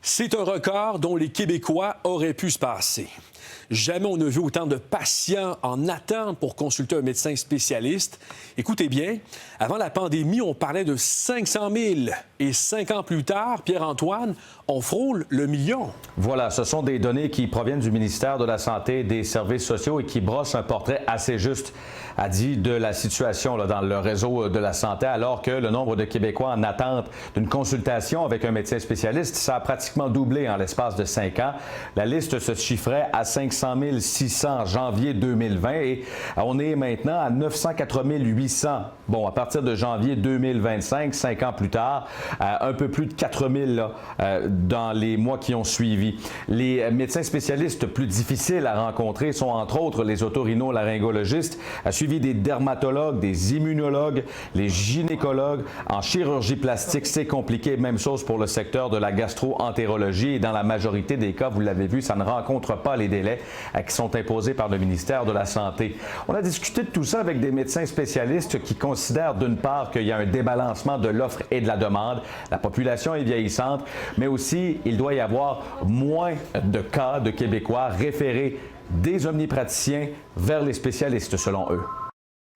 C'est un record dont les Québécois auraient pu se passer. Jamais on n'a vu autant de patients en attente pour consulter un médecin spécialiste. Écoutez bien, avant la pandémie, on parlait de 500 000. Et 5 ans plus tard, Pierre-Antoine, on frôle le million. Voilà, ce sont des données qui proviennent du ministère de la Santé et des Services sociaux et qui brossent un portrait assez juste, a dit, de la situation dans le réseau de la santé, alors que le nombre de Québécois en attente d'une consultation avec un médecin spécialiste, ça a pratiquement doublé en l'espace de 5 ans. La liste se chiffrait à 500 600 en janvier 2020 et on est maintenant à 904 800. Bon, à partir de janvier 2025, 5 ans plus tard, un peu plus de 4 000 dans les mois qui ont suivi. Les médecins spécialistes plus difficiles à rencontrer sont entre autres les otorhinolaryngologistes, suivis des dermatologues, des immunologues, les gynécologues. En chirurgie plastique, c'est compliqué. Même chose pour le secteur de la gastro-entérologie et dans la majorité des cas, vous l'avez vu, ça ne rencontre pas les délais qui sont imposés par le ministère de la Santé. On a discuté de tout ça avec des médecins spécialistes qui considèrent d'une part qu'il y a un débalancement de l'offre et de la demande. La population est vieillissante, mais aussi il doit y avoir moins de cas de Québécois référés des omnipraticiens vers les spécialistes, selon eux.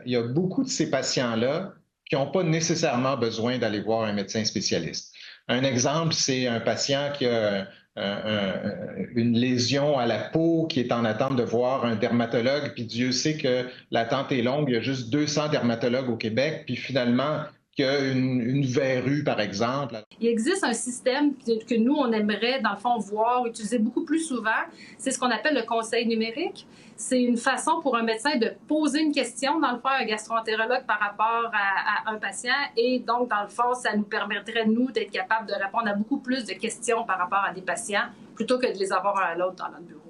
Il y a beaucoup de ces patients-là qui n'ont pas nécessairement besoin d'aller voir un médecin spécialiste. Un exemple, c'est un patient qui a une lésion à la peau, qui est en attente de voir un dermatologue, puis Dieu sait que l'attente est longue, il y a juste 200 dermatologues au Québec, puis finalement, il y a une verrue, par exemple. Il existe un système que nous, on aimerait, dans le fond, voir, utiliser beaucoup plus souvent. C'est ce qu'on appelle le conseil numérique. C'est une façon pour un médecin de poser une question, dans le fond, à un gastro-entérologue par rapport à un patient. Et donc, dans le fond, ça nous permettrait, nous, d'être capables de répondre à beaucoup plus de questions par rapport à des patients, plutôt que de les avoir un à l'autre dans notre bureau.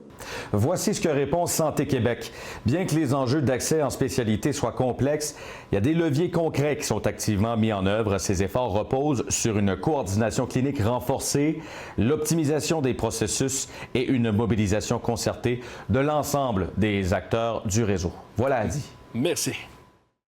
Voici ce que répond Santé Québec. Bien que les enjeux d'accès en spécialité soient complexes, il y a des leviers concrets qui sont activement mis en œuvre. Ces efforts reposent sur une coordination clinique renforcée, l'optimisation des processus et une mobilisation concertée de l'ensemble des acteurs du réseau. Voilà, Adi. Merci.